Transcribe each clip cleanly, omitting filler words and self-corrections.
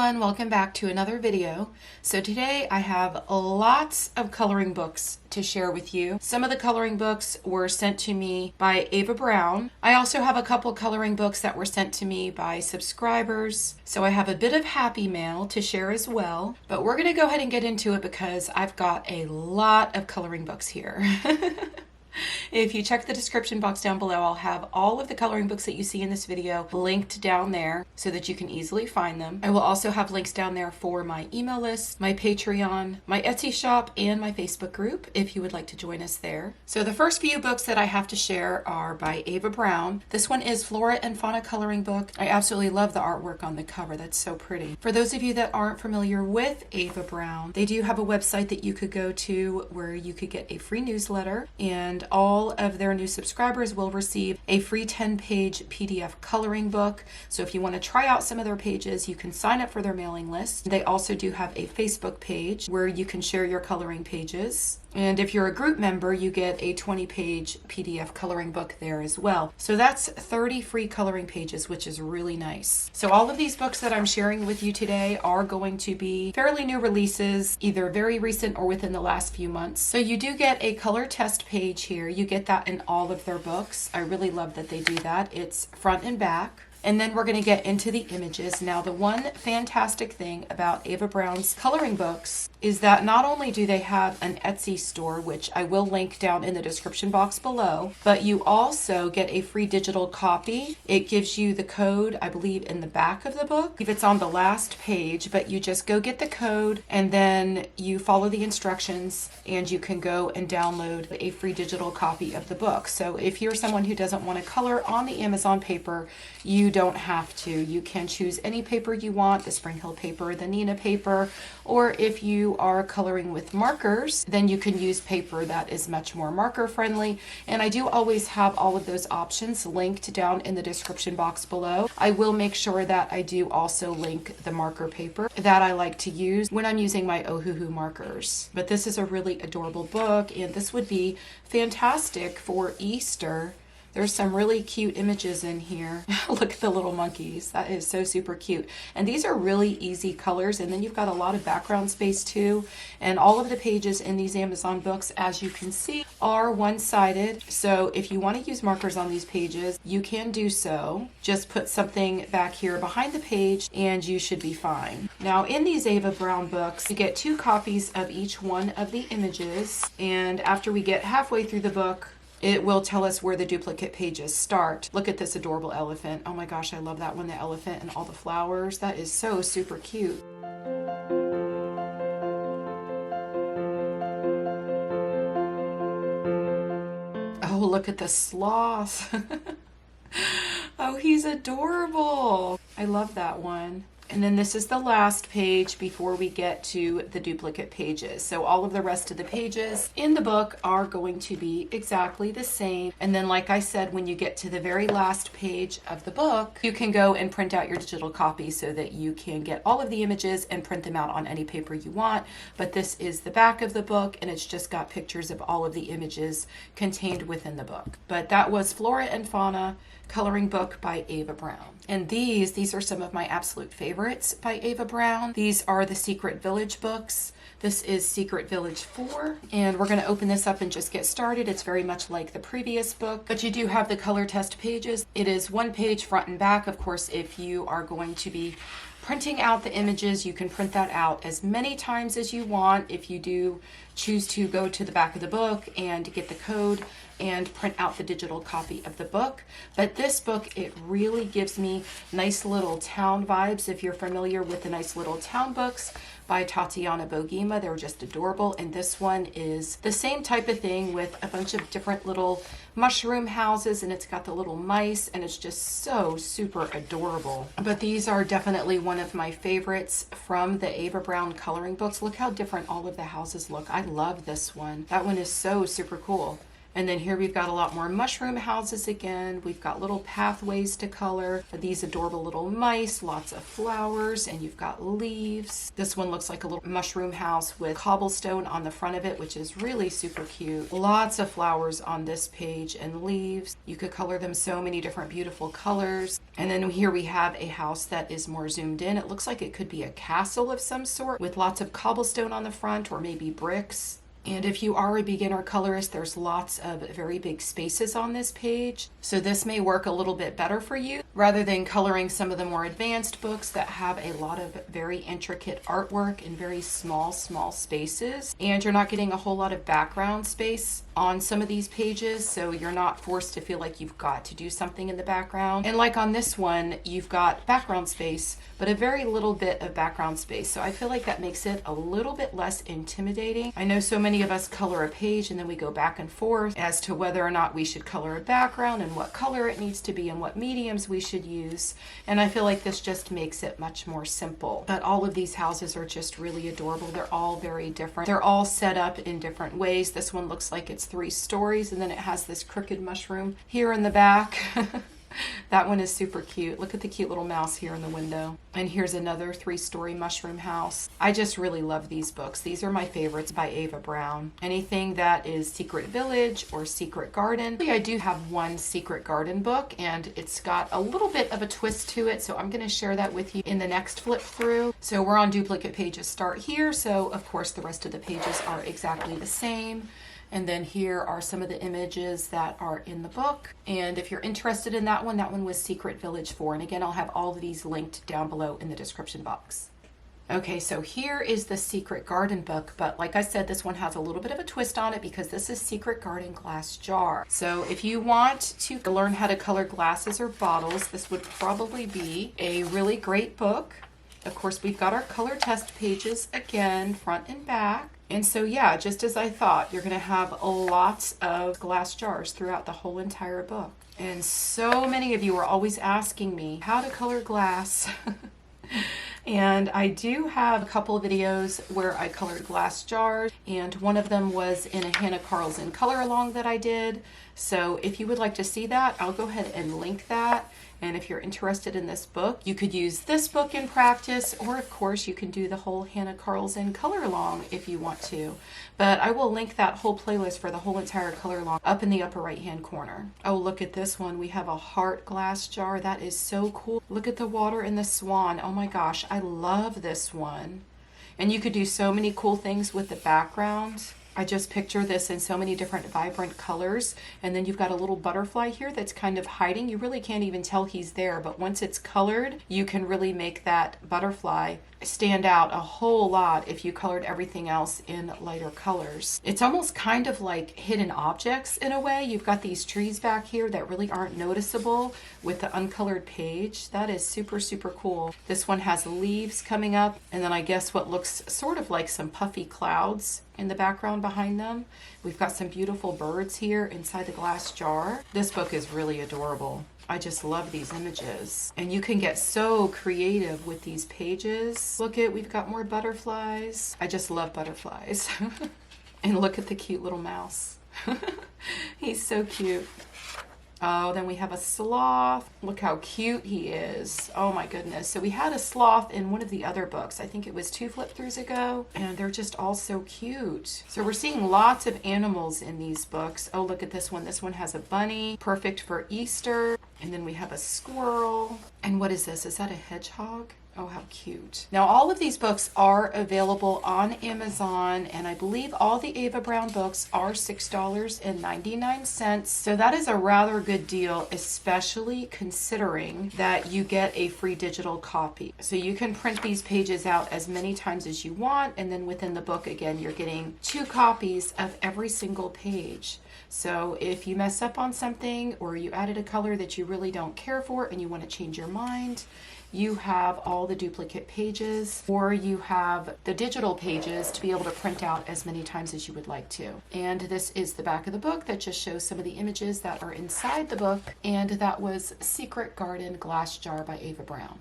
everyone, welcome back to another video. So today I have lots of coloring books to share with you. Some of the coloring books were sent to me by Ava Browne. I also have a couple coloring books that were sent to me by subscribers. So I have a bit of happy mail to share as well, but we're gonna go ahead and get into it because I've got a lot of coloring books here. If you check the description box down below, I'll have all of the coloring books that you see in this video linked down there so that you can easily find them. I will also have links down there for my email list, my Patreon, my Etsy shop, and my Facebook group if you would like to join us there. So the first few books that I have to share are by Ava Browne. This one is Flora and Fauna coloring book. I absolutely love the artwork on the cover. That's so pretty. For those of you that aren't familiar with Ava Browne, they do have a website that you could go to where you could get a free newsletter, and all of their new subscribers will receive a free 10-page PDF coloring book. So if you want to try out some of their pages, you can sign up for their mailing list. They also do have a Facebook page where you can share your coloring pages. And if you're a group member, you get a 20-page PDF coloring book there as well. So that's 30 free coloring pages, which is really nice. So all of these books that I'm sharing with you today are going to be fairly new releases, either very recent or within the last few months. So you do get a color test page here. You get that in all of their books. I really love that they do that. It's front and back. And then we're going to get into the images. Now, the one fantastic thing about Ava Browne's coloring books is that not only do they have an Etsy store, which I will link down in the description box below, but you also get a free digital copy. It gives you the code, I believe, in the back of the book. If it's on the last page, but you just go get the code and then you follow the instructions and you can go and download a free digital copy of the book. So if you're someone who doesn't want to color on the Amazon paper, you don't have to. You can choose any paper you want, the Spring Hill paper, the Nina paper, or if you are coloring with markers, then you can use paper that is much more marker friendly. And I do always have all of those options linked down in the description box below. I will make sure that I do also link the marker paper that I like to use when I'm using my Ohuhu markers. But this is a really adorable book, and this would be fantastic for Easter. There's some really cute images in here. Look at the little monkeys. That is so super cute. And these are really easy colors. And then you've got a lot of background space too. And all of the pages in these Amazon books, as you can see, are one-sided. So if you want to use markers on these pages, you can do so. Just put something back here behind the page and you should be fine. Now in these Ava Browne books, you get 2 copies of each one of the images. And after we get halfway through the book, it will tell us where the duplicate pages start. Look at this adorable elephant. Oh my gosh, I love that one, the elephant and all the flowers. That is so super cute. Oh, look at the sloth. Oh, he's adorable. I love that one. And then this is the last page before we get to the duplicate pages. So all of the rest of the pages in the book are going to be exactly the same. And then like I said, when you get to the very last page of the book, you can go and print out your digital copy so that you can get all of the images and print them out on any paper you want. But this is the back of the book, and it's just got pictures of all of the images contained within the book. But that was Flora and Fauna coloring book by Ava Browne. And these are some of my absolute favorites by Ava Browne. These are the Secret Village books. This is Secret Village 4, and we're going to open this up and just get started. It's very much like the previous book, but you do have the color test pages. It is 1 page front and back. Of course, if you are going to be printing out the images, you can print that out as many times as you want. If you do choose to go to the back of the book and get the code and print out the digital copy of the book. But this book, it really gives me nice little town vibes. If you're familiar with the Nice Little Town books by Tatiana Bogima, they're just adorable. And this one is the same type of thing with a bunch of different little mushroom houses, and it's got the little mice, and it's just so super adorable. But these are definitely one of my favorites from the Ava Browne coloring books. Look how different all of the houses look. I love this one. That one is so super cool. And then here we've got a lot more mushroom houses again. We've got little pathways to color. These adorable little mice, lots of flowers, and you've got leaves. This one looks like a little mushroom house with cobblestone on the front of it, which is really super cute. Lots of flowers on this page and leaves. You could color them so many different beautiful colors. And then here we have a house that is more zoomed in. It looks like it could be a castle of some sort with lots of cobblestone on the front or maybe bricks. And if you are a beginner colorist, there's lots of very big spaces on this page. So this may work a little bit better for you rather than coloring some of the more advanced books that have a lot of very intricate artwork in very small spaces. And you're not getting a whole lot of background space on some of these pages, so you're not forced to feel like you've got to do something in the background. And like on this one, you've got background space, but a very little bit of background space. So I feel like that makes it a little bit less intimidating. I know so many of us color a page and then we go back and forth as to whether or not we should color a background and what color it needs to be and what mediums we should use. And I feel like this just makes it much more simple. But all of these houses are just really adorable. They're all very different. They're all set up in different ways. This one looks like it's 3 stories, and then it has this crooked mushroom here in the back. That one is super cute. Look at the cute little mouse here in the window. And here's another 3-story mushroom house. I just really love these books. These are my favorites by Ava Browne. Anything that is Secret Village or Secret Garden. I do have one Secret Garden book, and it's got a little bit of a twist to it, so I'm going to share that with you in the next flip through. So we're on duplicate pages start here, so of course the rest of the pages are exactly the same. And then here are some of the images that are in the book. And if you're interested in that one was Secret Village 4. And again, I'll have all of these linked down below in the description box. Okay, so here is the Secret Garden book, but like I said, this one has a little bit of a twist on it because this is Secret Garden Glass Jar. So if you want to learn how to color glasses or bottles, this would probably be a really great book. Of course, we've got our color test pages again, front and back. And so yeah, just as I thought, you're going to have lots of glass jars throughout the whole entire book. And so many of you are always asking me how to color glass. And I do have a couple of videos where I colored glass jars, and one of them was in a Hannah Carlson color along that I did. So if you would like to see that, I'll go ahead and link that. And if you're interested in this book, you could use this book in practice, or of course you can do the whole Hannah Carlson color along if you want to. But I will link that whole playlist for the whole entire color along up in the upper right hand corner. Oh, look at this one. We have a heart glass jar. That is so cool. Look at the water and the swan. Oh my gosh, I love this one. And you could do so many cool things with the background. I just picture this in so many different vibrant colors. And then you've got a little butterfly here that's kind of hiding. You really can't even tell he's there, but once it's colored, you can really make that butterfly stand out a whole lot if you colored everything else in lighter colors. It's almost kind of like hidden objects in a way. You've got these trees back here that really aren't noticeable with the uncolored page. That is super, super cool. This one has leaves coming up, and then I guess what looks sort of like some puffy clouds in the background behind them. We've got some beautiful birds here inside the glass jar. This book is really adorable. I just love these images. And you can get so creative with these pages. Look at, we've got more butterflies. I just love butterflies. And look at the cute little mouse. He's so cute. Oh, then we have a sloth. Look how cute he is. Oh my goodness. So we had a sloth in one of the other books. I think it was 2 flip throughs ago. And they're just all so cute. So we're seeing lots of animals in these books. Oh, look at this one. This one has a bunny. Perfect for Easter. And then we have a squirrel. And what is this? Is that a hedgehog? Oh, how cute. Now, all of these books are available on Amazon, and I believe all the Ava Browne books are $6.99. So that is a rather good deal, especially considering that you get a free digital copy. So you can print these pages out as many times as you want, and then within the book, again, you're getting 2 copies of every single page. So if you mess up on something, or you added a color that you really don't care for and you want to change your mind, you have all the duplicate pages, or you have the digital pages to be able to print out as many times as you would like to. And this is the back of the book that just shows some of the images that are inside the book. And that was Secret Garden Glass Jar by Ava Browne.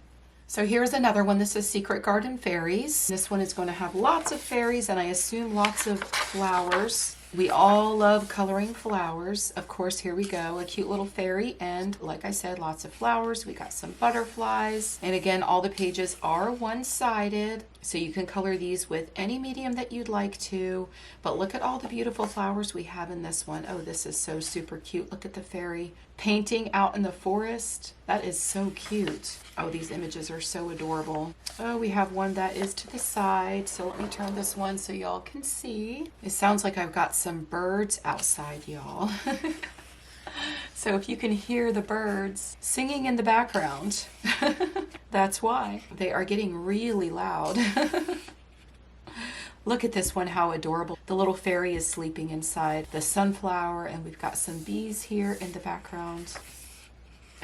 So here's another one. This is Secret Garden Fairies. This one is going to have lots of fairies and I assume lots of flowers. We all love coloring flowers. Of course, here we go, a cute little fairy, and like I said, lots of flowers. We got some butterflies, and again, all the pages are one-sided, so you can color these with any medium that you'd like to. But look at all the beautiful flowers we have in this one. Oh, this is so super cute. Look at the fairy painting out in the forest. That is so cute. Oh, these images are so adorable. Oh, we have one that is to the side, so let me turn this one so y'all can see. It sounds like I've got some birds outside, y'all. So if you can hear the birds singing in the background, that's why. They are getting really loud. Look at this one, how adorable. The little fairy is sleeping inside the sunflower, and we've got some bees here in the background.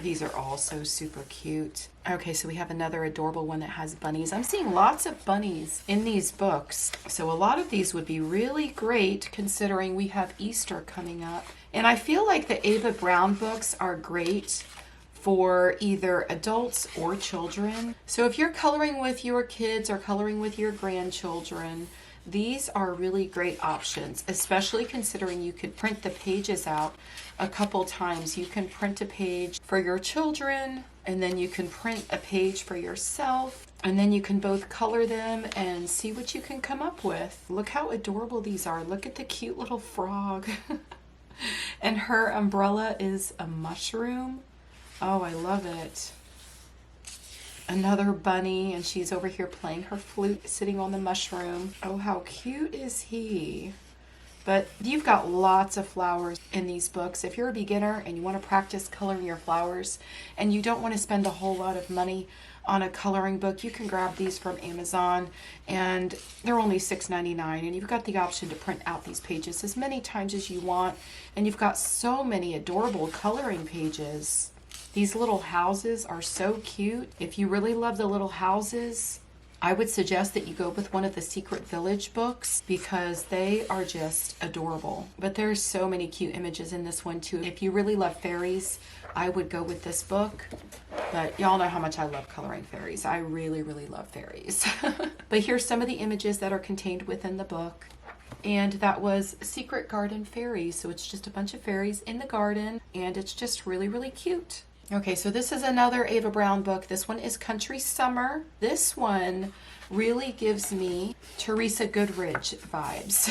These are all so super cute. Okay, so we have another adorable one that has bunnies. I'm seeing lots of bunnies in these books. So a lot of these would be really great considering we have Easter coming up. And I feel like the Ava Browne books are great for either adults or children. So if you're coloring with your kids or coloring with your grandchildren, these are really great options, especially considering you could print the pages out a couple times. You can print a page for your children, and then you can print a page for yourself, and then you can both color them and see what you can come up with. Look how adorable these are. Look at the cute little frog. And her umbrella is a mushroom. Oh, I love it. Another bunny, and she's over here playing her flute, sitting on the mushroom. Oh, how cute is he? But you've got lots of flowers in these books. If you're a beginner and you want to practice coloring your flowers and you don't want to spend a whole lot of money on a coloring book, you can grab these from Amazon, and they're only $6.99, and you've got the option to print out these pages as many times as you want, and you've got so many adorable coloring pages. These little houses are so cute. If you really love the little houses, I would suggest that you go with one of the Secret Village books because they are just adorable. But there's so many cute images in this one too. If you really love fairies, I would go with this book. But y'all know how much I love coloring fairies. I really, really love fairies. But here's some of the images that are contained within the book. And that was Secret Garden Fairies. So it's just a bunch of fairies in the garden, and it's just really, really cute. Okay, so this is another Ava Browne book. This one is Country Summer. This one really gives me Teresa Goodridge vibes.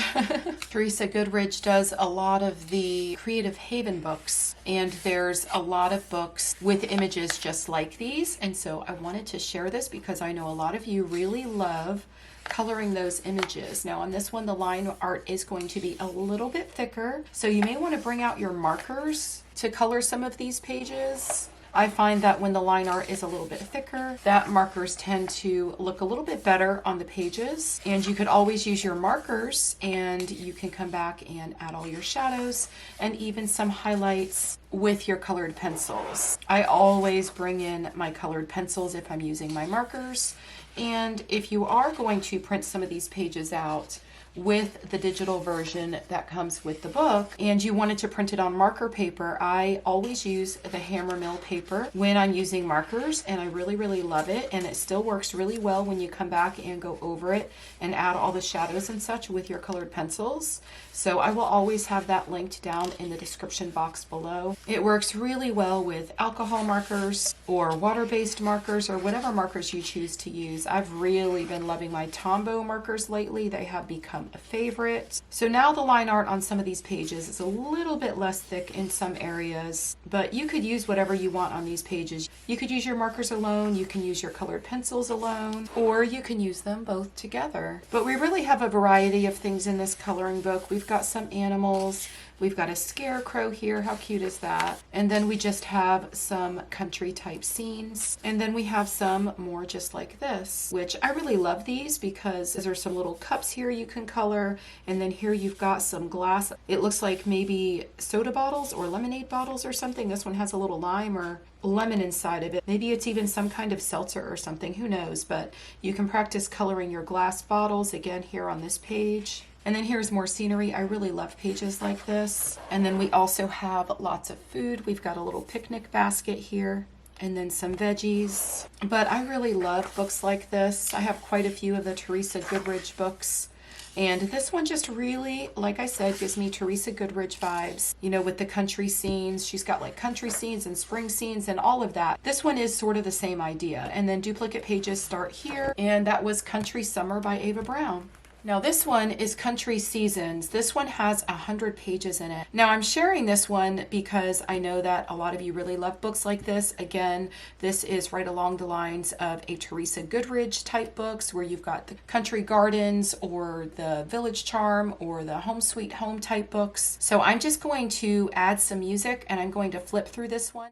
Teresa Goodridge does a lot of the Creative Haven books, and there's a lot of books with images just like these. And so I wanted to share this because I know a lot of you really love coloring those images. Now on this one, the line art is going to be a little bit thicker, so you may want to bring out your markers to color some of these pages. I find that when the line art is a little bit thicker, that markers tend to look a little bit better on the pages. And you could always use your markers, and you can come back and add all your shadows and even some highlights with your colored pencils. I always bring in my colored pencils if I'm using my markers. And if you are going to print some of these pages out with the digital version that comes with the book, and you wanted to print it on marker paper, I always use the Hammer Mill paper when I'm using markers, and I really, really love it. And it still works really well when you come back and go over it and add all the shadows and such with your colored pencils. So I will always have that linked down in the description box below. It works really well with alcohol markers or water-based markers or whatever markers you choose to use. I've really been loving my Tombow markers lately. They have become a favorite. So now the line art on some of these pages is a little bit less thick in some areas, but you could use whatever you want on these pages. You could use your markers alone, you can use your colored pencils alone, or you can use them both together. But we really have a variety of things in this coloring book. We've got some animals. We've got a scarecrow here. How cute is that? And then we just have some country type scenes. And then we have some more just like this, which I really love these because there's some little cups here you can color. And then here you've got some glass. It looks like maybe soda bottles or lemonade bottles or something. This one has a little lime or lemon inside of it. Maybe it's even some kind of seltzer or something, who knows? But you can practice coloring your glass bottles again here on this page. And then here's more scenery. I really love pages like this. And then we also have lots of food. We've got a little picnic basket here and then some veggies. But I really love books like this. I have quite a few of the Teresa Goodridge books And this one just really, like I said, gives me Teresa Goodrich vibes, you know, with the country scenes. She's got like country scenes and spring scenes and all of that. This one is sort of the same idea. And then duplicate pages start here. And that was Country Summer by Ava Browne. Now this one is Country Seasons. This one has 100 pages in it. Now I'm sharing this one because I know that a lot of you really love books like this. Again, this is right along the lines of a Teresa Goodrich type books where you've got the Country Gardens or the Village Charm or the Home Sweet Home type books. So I'm just going to add some music and I'm going to flip through this one.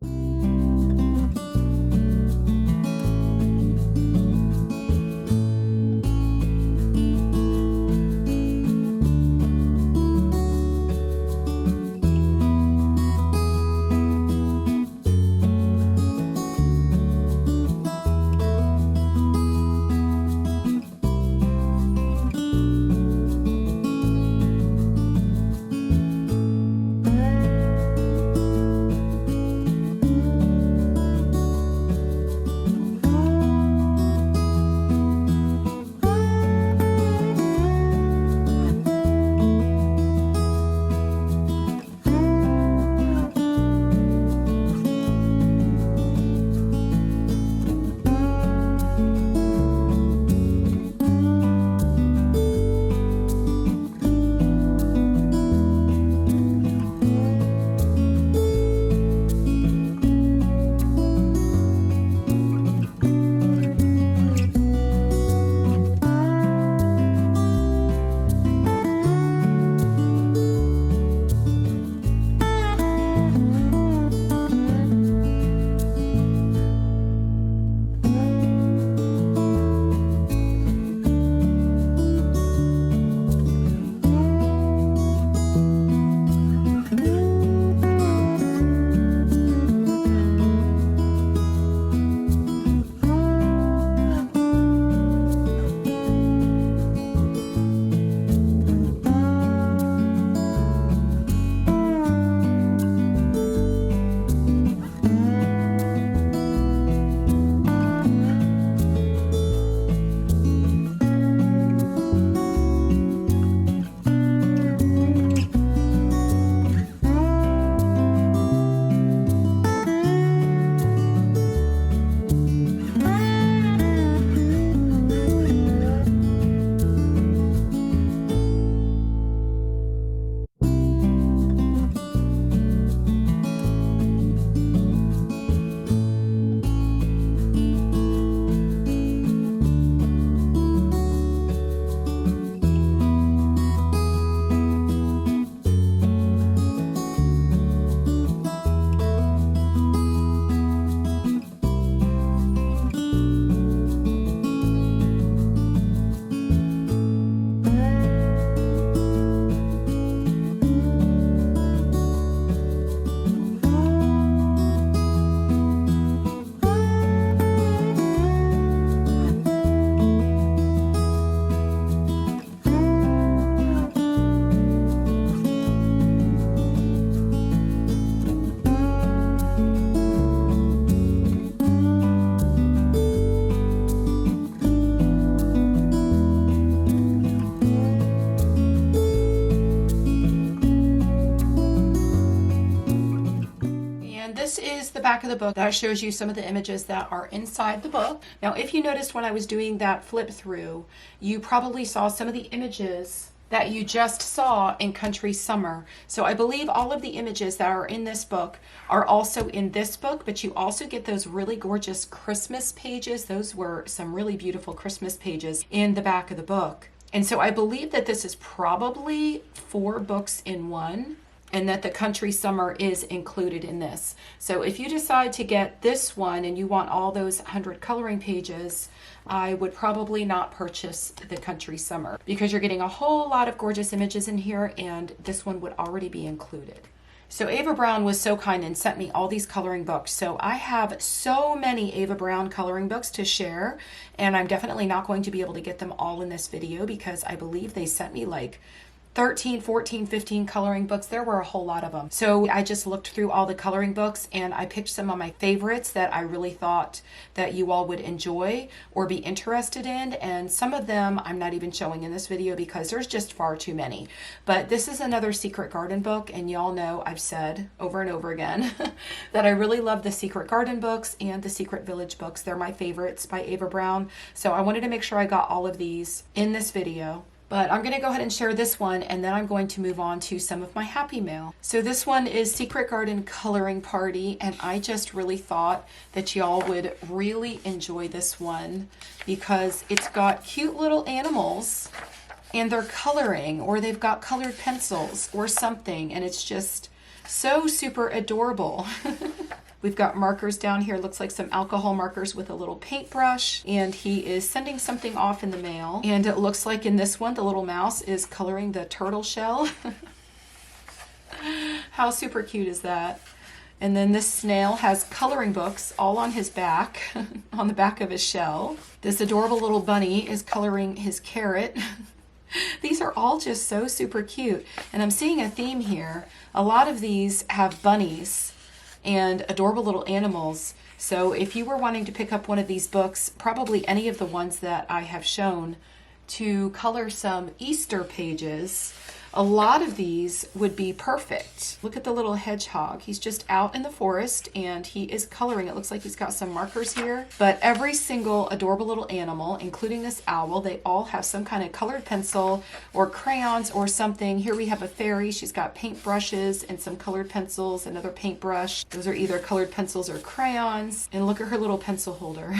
The back of the book that shows you some of the images that are inside the book. Now, if you noticed when I was doing that flip through, you probably saw some of the images that you just saw in Country Summer. So I believe all of the images that are in this book are also in this book, but you also get those really gorgeous Christmas pages. Those were some really beautiful Christmas pages in the back of the book. And so I believe that this is probably 4 books in one, and that the Country Summer is included in this. So if you decide to get this one and you want all those 100 coloring pages, I would probably not purchase the Country Summer because you're getting a whole lot of gorgeous images in here, and this one would already be included. So Ava Browne was so kind and sent me all these coloring books. So I have so many Ava Browne coloring books to share, and I'm definitely not going to be able to get them all in this video because I believe they sent me like 13, 14, 15 coloring books. There were a whole lot of them. So I just looked through all the coloring books and I picked some of my favorites that I really thought that you all would enjoy or be interested in. And some of them I'm not even showing in this video because there's just far too many. But this is another Secret Garden book, and y'all know I've said over and over again that I really love the Secret Garden books and the Secret Village books. They're my favorites by Ava Browne. So I wanted to make sure I got all of these in this video. But I'm going to go ahead and share this one, and then I'm going to move on to some of my happy mail. So this one is Secret Garden Coloring Party, and I just really thought that y'all would really enjoy this one because it's got cute little animals and they're coloring, or they've got colored pencils or something, and it's just so super adorable. We've got markers down here, looks like some alcohol markers with a little paintbrush, and he is sending something off in the mail. And it looks like in this one, the little mouse is coloring the turtle shell. How super cute is that? And then this snail has coloring books all on his back, on the back of his shell. This adorable little bunny is coloring his carrot. These are all just so super cute. And I'm seeing a theme here. A lot of these have bunnies and adorable little animals. So if you were wanting to pick up one of these books, probably any of the ones that I have shown, to color some Easter pages, a lot of these would be perfect. Look at the little hedgehog. He's just out in the forest and he is coloring. It looks like he's got some markers here. But every single adorable little animal, including this owl, they all have some kind of colored pencil or crayons or something. Here we have a fairy. She's got paint brushes and some colored pencils, another paintbrush. Those are either colored pencils or crayons. And look at her little pencil holder.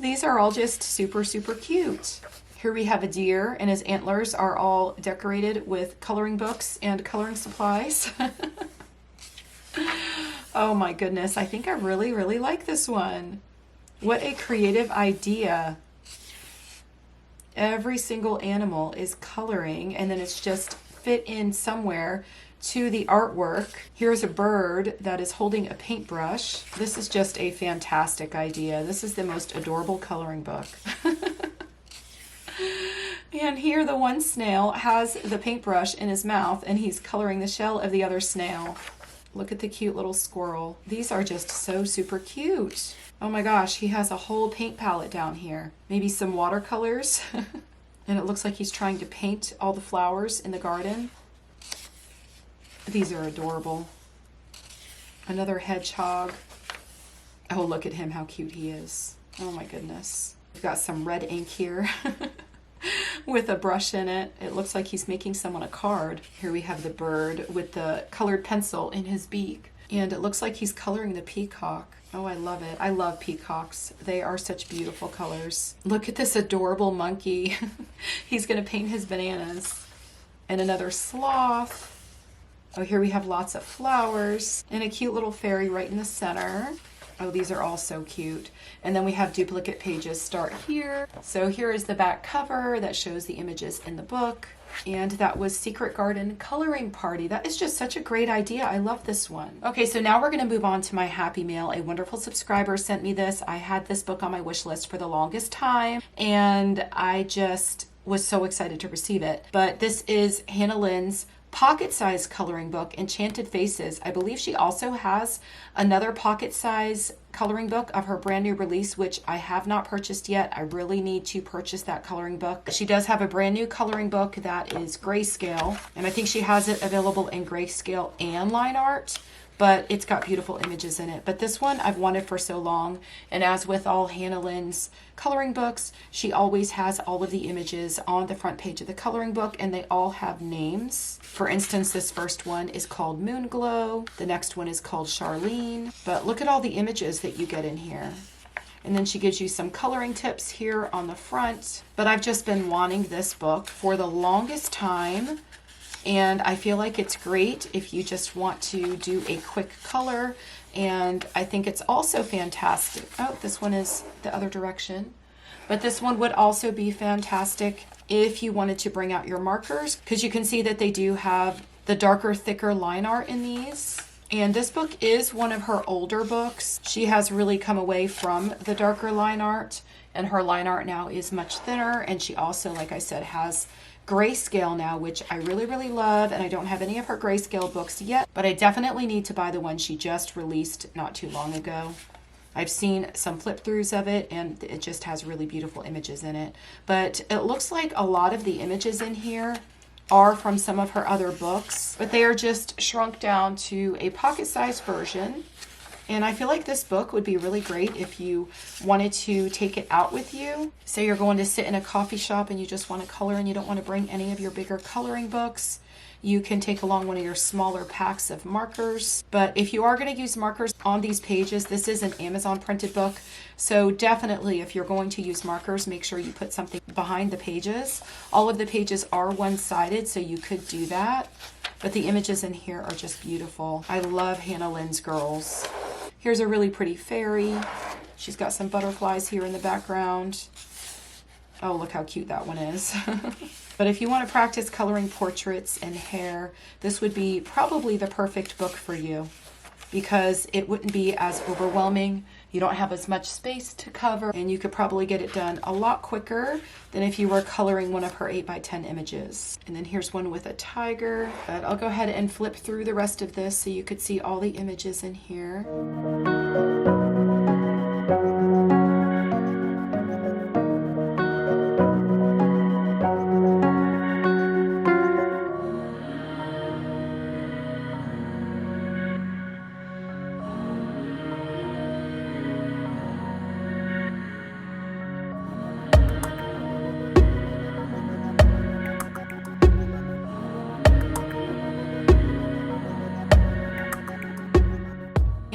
These are all just super, super cute. Here we have a deer, and his antlers are all decorated with coloring books and coloring supplies. Oh my goodness, I think I really, really like this one. What a creative idea. Every single animal is coloring, and then it's just fit in somewhere to the artwork. Here's a bird that is holding a paintbrush. This is just a fantastic idea. This is the most adorable coloring book. And here the one snail has the paintbrush in his mouth and he's coloring the shell of the other snail. Look at the cute little squirrel. These are just so super cute. Oh my gosh, he has a whole paint palette down here. Maybe some watercolors. And it looks like he's trying to paint all the flowers in the garden. These are adorable. Another hedgehog. Oh, look at him, how cute he is. Oh my goodness. We've got some red ink here with a brush in it. It looks like he's making someone a card. Here we have the bird with the colored pencil in his beak. And it looks like he's coloring the peacock. Oh, I love it. I love peacocks. They are such beautiful colors. Look at this adorable monkey. He's going to paint his bananas. And another sloth. Oh, here we have lots of flowers and a cute little fairy right in the center. Oh, these are all so cute. And then we have duplicate pages start here. So here is the back cover that shows the images in the book. And that was Secret Garden Coloring Party. That is just such a great idea. I love this one. Okay, so now we're going to move on to my happy mail. A wonderful subscriber sent me this. I had this book on my wish list for the longest time, and I just was so excited to receive it. But this is Hannah Lynn's pocket-size coloring book, Enchanted Faces. I believe she also has another pocket-size coloring book of her brand new release, which I have not purchased yet. I really need to purchase that coloring book. She does have a brand new coloring book that is grayscale, and I think she has it available in grayscale and line art, but it's got beautiful images in it. But this one I've wanted for so long, and as with all Hannah Lynn's coloring books, she always has all of the images on the front page of the coloring book, and they all have names. For instance, this first one is called Moon Glow. The next one is called Charlene. But look at all the images that you get in here. And then she gives you some coloring tips here on the front. But I've just been wanting this book for the longest time, and I feel like it's great if you just want to do a quick color. And I think it's also fantastic. Oh, this one is the other direction. But this one would also be fantastic if you wanted to bring out your markers, because you can see that they do have the darker, thicker line art in these. And this book is one of her older books. She has really come away from the darker line art, and her line art now is much thinner. And she also, like I said, has grayscale now, which I really, really love, and I don't have any of her grayscale books yet, but I definitely need to buy the one she just released not too long ago. I've seen some flip-throughs of it, and it just has really beautiful images in it. But it looks like a lot of the images in here are from some of her other books, but they are just shrunk down to a pocket-sized version. And I feel like this book would be really great if you wanted to take it out with you. Say you're going to sit in a coffee shop and you just want to color and you don't want to bring any of your bigger coloring books. You can take along one of your smaller packs of markers. But if you are going to use markers on these pages, this is an Amazon printed book. So definitely if you're going to use markers, make sure you put something behind the pages. All of the pages are one-sided, so you could do that. But the images in here are just beautiful. I love Hannah Lynn's girls. Here's a really pretty fairy. She's got some butterflies here in the background. Oh, look how cute that one is. But if you want to practice coloring portraits and hair, this would be probably the perfect book for you because it wouldn't be as overwhelming. You don't have as much space to cover, and you could probably get it done a lot quicker than if you were coloring one of her 8x10 images. And then here's one with a tiger. But I'll go ahead and flip through the rest of this so you could see all the images in here.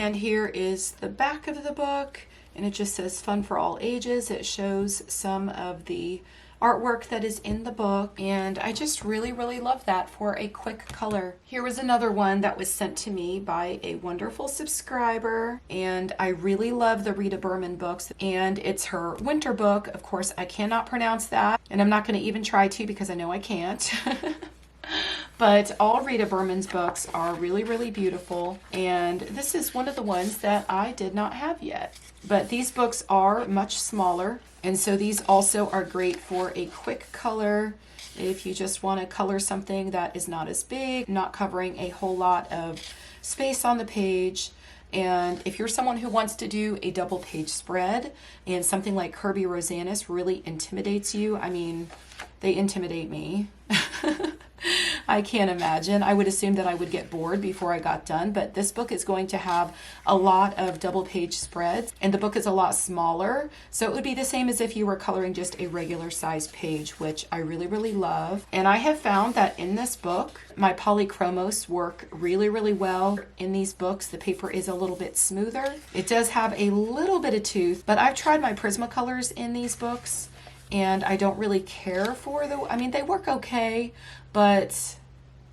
And here is the back of the book, and it just says fun for all ages. It shows some of the artwork that is in the book, and I just really, really love that for a quick color. Here was another one that was sent to me by a wonderful subscriber, and I really love the Rita Berman books, and it's her winter book. Of course, I cannot pronounce that, and I'm not going to even try to because I know I can't. But all Rita Berman's books are really, really beautiful, and this is one of the ones that I did not have yet. But these books are much smaller, and so these also are great for a quick color if you just want to color something that is not as big, not covering a whole lot of space on the page. And if you're someone who wants to do a double page spread and something like Kirby Rosanis really intimidates you, I mean, they intimidate me. I can't imagine. I would assume that I would get bored before I got done, but this book is going to have a lot of double page spreads, and the book is a lot smaller, so it would be the same as if you were coloring just a regular size page, which I really, really love. And I have found that in this book, my polychromos work really, really well. In these books, the paper is a little bit smoother. It does have a little bit of tooth, but I've tried my Prismacolors in these books, and I don't really care for I mean, they work okay, but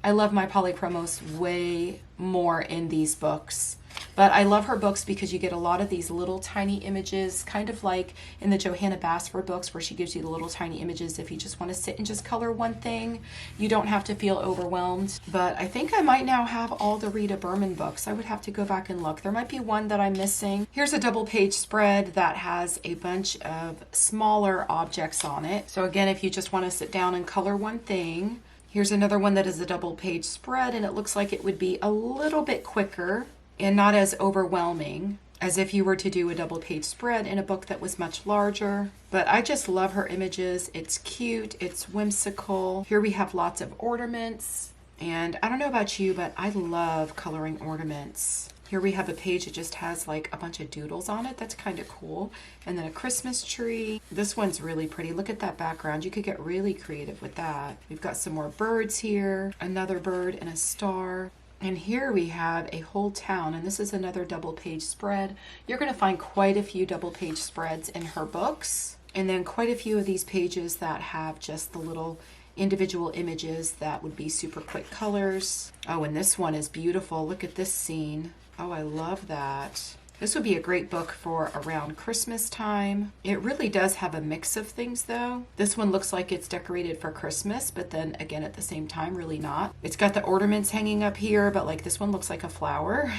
I love my polychromos way more in these books. But I love her books because you get a lot of these little tiny images, kind of like in the Johanna Basford books where she gives you the little tiny images. If you just want to sit and just color one thing, you don't have to feel overwhelmed. But I think I might now have all the Rita Berman books. I would have to go back and look. There might be one that I'm missing. Here's a double page spread that has a bunch of smaller objects on it. So again, if you just want to sit down and color one thing. Here's another one that is a double page spread, and it looks like it would be a little bit quicker and not as overwhelming as if you were to do a double page spread in a book that was much larger. But I just love her images. It's cute, it's whimsical. Here we have lots of ornaments, and I don't know about you, but I love coloring ornaments. Here we have a page that just has like a bunch of doodles on it. That's kind of cool. And then a Christmas tree. This one's really pretty. Look at that background. You could get really creative with that. We've got some more birds here. Another bird and a star. And here we have a whole town, and this is another double page spread. You're going to find quite a few double page spreads in her books, and then quite a few of these pages that have just the little individual images that would be super quick colors. Oh, and this one is beautiful. Look at this scene. Oh, I love that. This would be a great book for around Christmas time. It really does have a mix of things though. This one looks like it's decorated for Christmas, but then again at the same time, really not. It's got the ornaments hanging up here, but like this one looks like a flower.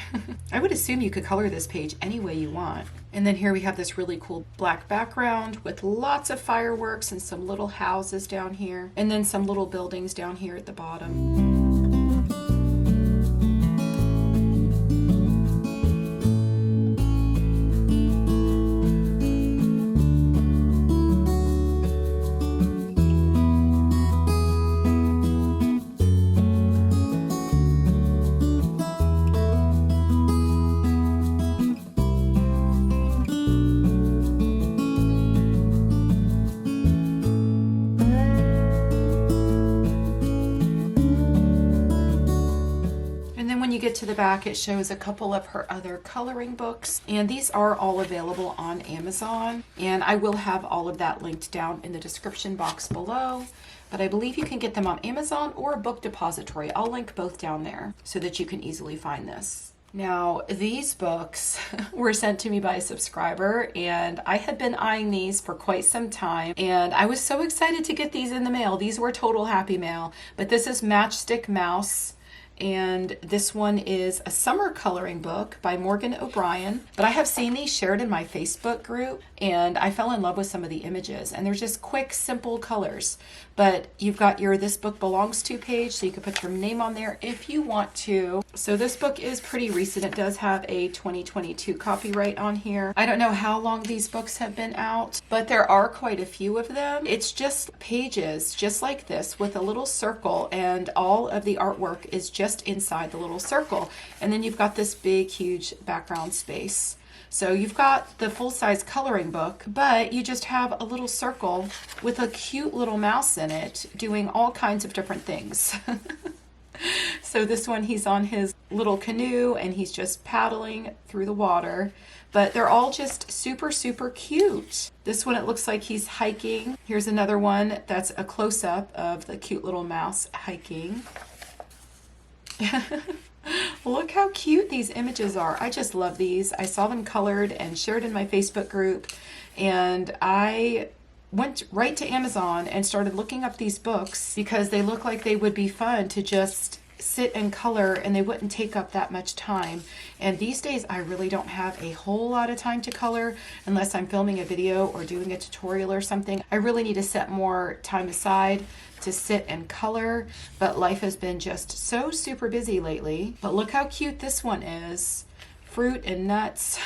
I would assume you could color this page any way you want. And then here we have this really cool black background with lots of fireworks and some little houses down here, and then some little buildings down here at the bottom. You get to the back, it shows a couple of her other coloring books, and these are all available on Amazon, and I will have all of that linked down in the description box below, but I believe you can get them on Amazon or a book depository. I'll link both down there so that you can easily find this. Now, these books were sent to me by a subscriber, and I had been eyeing these for quite some time, and I was so excited to get these in the mail. These were total happy mail, but this is Matchstick Mouse. And this one is a summer coloring book by Morgan O'Brien. But I have seen these shared in my Facebook group, and I fell in love with some of the images. And they're just quick, simple colors. But you've got your This Book Belongs To page, so you can put your name on there if you want to. So this book is pretty recent. It does have a 2022 copyright on here. I don't know how long these books have been out, but there are quite a few of them. It's just pages, just like this, with a little circle, and all of the artwork is just inside the little circle. And then you've got this big, huge background space. So you've got the full-size coloring book, but you just have a little circle with a cute little mouse in it doing all kinds of different things. So this one, he's on his little canoe and he's just paddling through the water, but they're all just super, super cute. This one, it looks like he's hiking. Here's another one that's a close-up of the cute little mouse hiking. Look how cute these images are. I just love these. I saw them colored and shared in my Facebook group, and I went right to Amazon and started looking up these books because they look like they would be fun to just sit and color, and they wouldn't take up that much time. And these days I really don't have a whole lot of time to color unless I'm filming a video or doing a tutorial or something. I really need to set more time aside to sit and color, but life has been just so super busy lately. But look how cute this one is. Fruit and nuts.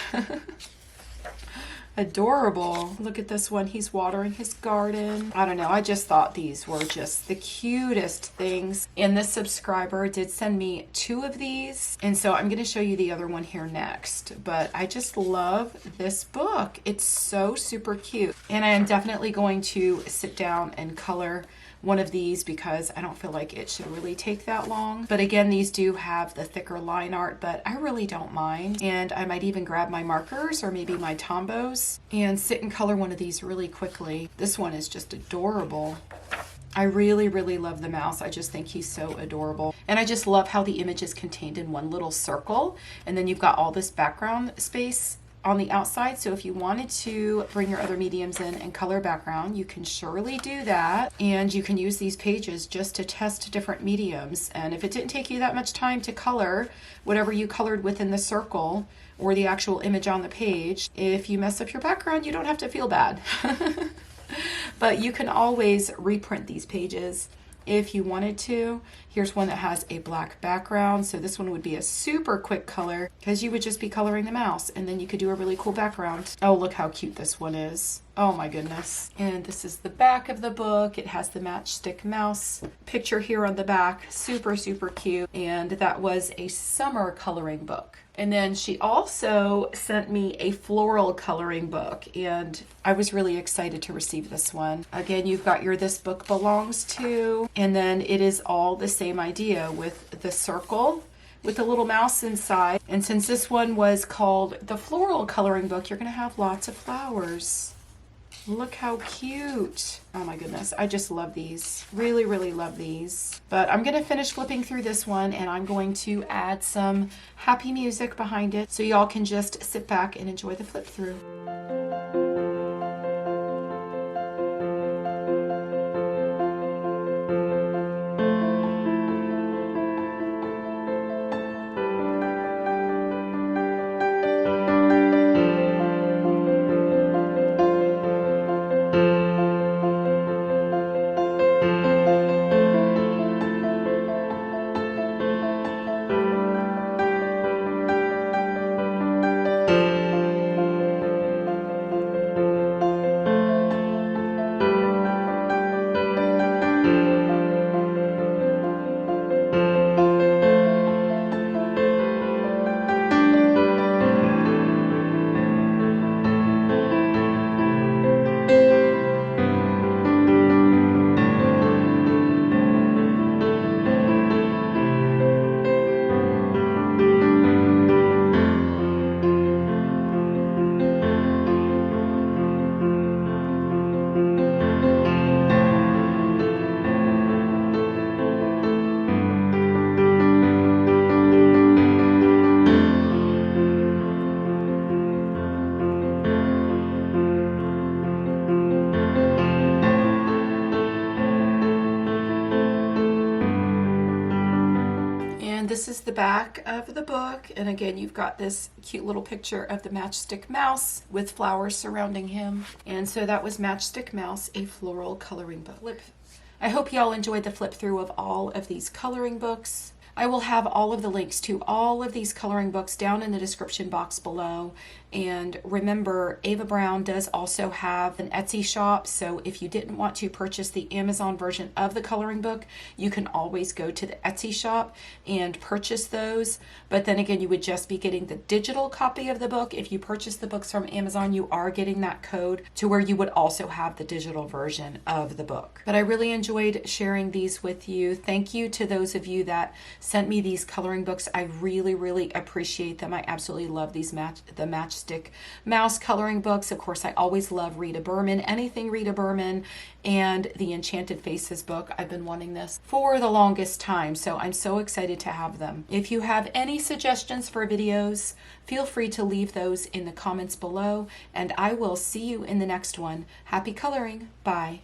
Adorable. Look at this one. He's watering his garden. I don't know. I just thought these were just the cutest things. And this subscriber did send me 2 of these. And so I'm going to show you the other one here next. But I just love this book. It's so super cute. And I am definitely going to sit down and color one of these because I don't feel like it should really take that long. But again, these do have the thicker line art, but I really don't mind. And I might even grab my markers or maybe my Tombos and sit and color one of these really quickly. This one is just adorable. I really, really love the mouse. I just think he's so adorable. And I just love how the image is contained in one little circle. And then you've got all this background space on the outside. So if you wanted to bring your other mediums in and color background, you can surely do that. And you can use these pages just to test different mediums. And if it didn't take you that much time to color whatever you colored within the circle or the actual image on the page, if you mess up your background, you don't have to feel bad. But you can always reprint these pages if you wanted to. Here's one that has a black background, so this one would be a super quick color because you would just be coloring the mouse and then you could do a really cool background. Oh, look how cute this one is. Oh my goodness. And this is the back of the book. It has the Matchstick Mouse picture here on the back. Super, super cute. And that was a summer coloring book. And then she also sent me a floral coloring book, and I was really excited to receive this one. Again, you've got your This Book Belongs To, and then it is all the same idea with the circle with a little mouse inside. And since this one was called the floral coloring book, you're going to have lots of flowers. Look how cute. Oh my goodness, I just love these. Really, really love these. But I'm gonna finish flipping through this one and I'm going to add some happy music behind it so y'all can just sit back and enjoy the flip through. This is the back of the book, and again you've got this cute little picture of the Matchstick mouse with flowers surrounding him. And so that was Matchstick Mouse, a floral coloring book. I hope y'all enjoyed the flip through of all of these coloring books. I will have all of the links to all of these coloring books down in the description box below. And remember, Ava Browne does also have an Etsy shop, so if you didn't want to purchase the Amazon version of the coloring book, you can always go to the Etsy shop and purchase those. But then again, you would just be getting the digital copy of the book. If you purchase the books from Amazon, you are getting that code to where you would also have the digital version of the book. But I really enjoyed sharing these with you. Thank you to those of you that sent me these coloring books. I really, really appreciate them. I absolutely love these the Matchstick Mouse coloring books. Of course, I always love Rita Berman, anything Rita Berman, and the Enchanted Faces book. I've been wanting this for the longest time, so I'm so excited to have them. If you have any suggestions for videos, feel free to leave those in the comments below, and I will see you in the next one. Happy coloring. Bye.